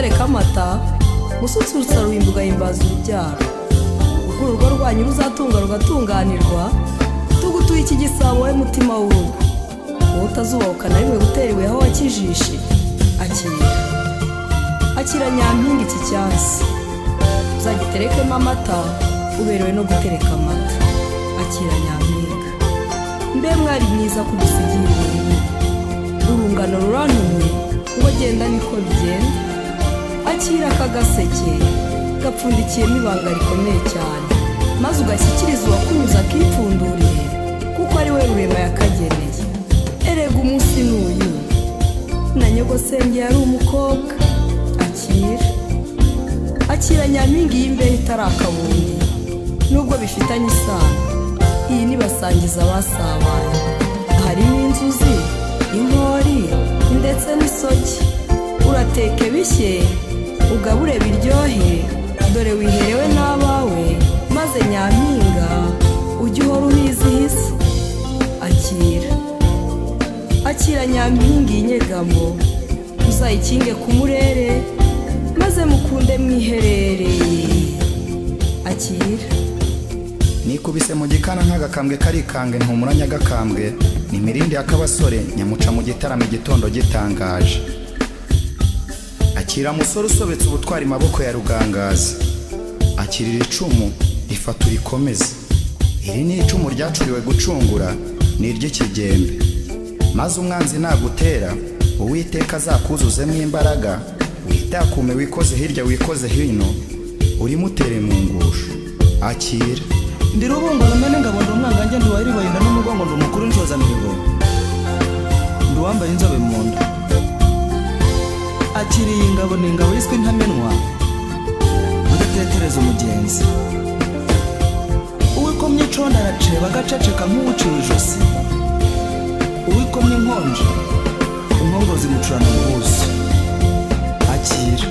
tugutereka amata mususurutsa ruhimba ugahimbaza urubyaro ubwo urugo rwanyu ruzatunga rugatunganirwa tugutuye iki gisabo we mutima w'urugo wowe utazubahuka na rimwe gutera ibuye aho wakijishe akira nyampinga iki cyansi uzagiterekemo amata uberewe no gutereka amata akira nyampinga mbe mwari mwiza kudusigira urungano rurantumye ngo genda niko bigenda akira aka gaseke gapfundikiyemo ibanga rikomeye cyane maze ugashyikiriza uwakunyuze akipfunduriye kuko ari we rurema yakageneye erega umunsi n'uyu na nyogosenge yari umukobwa akira nyampinga y'imbeho itarakabundi nubwo bifitanye isano iyi nibasangiza abasabanye harimo inzuzi inkori ndetse n'isogi urateke bishye ugabure biryohe dore wiherewe n'abawe maze nyampinga ujye uhora ubizihiza akira nyampinga y'inyegamo uzayikinge ku murere maze mukunde mwiherereye akira nikubise mu gikana nk'agakambwe karikange ntumura nyagakambwe ni mirindi y'akabasore nyamuca mu gitaramo igitondo gitangaje akira musore usobetse ubutwari maboko ya rugangazi akirira icumu rifata urikomeze iri ni icumu ryacuriwe gucungura ni iry'ikigembe maze umwanzi nagutera uwiteka azakuzuzemo imbaraga witakume wikoze hirya wikoze hino urimutere mu ngusho akira ndi rubungo rumene ngabo ndi umwangange ndi waribayinda n'umugongo ndi umukuru w'inshoza mihigo ndi uwambaye inzobe mu nda akiriye ingabo ni ingabo yiswe ntamenwa udatetereza umugenzi uwikomye icondo araceba agaceceka nk'uwuciwe ijosi uwikomye inkonje inkongo zimucurana mu buso akira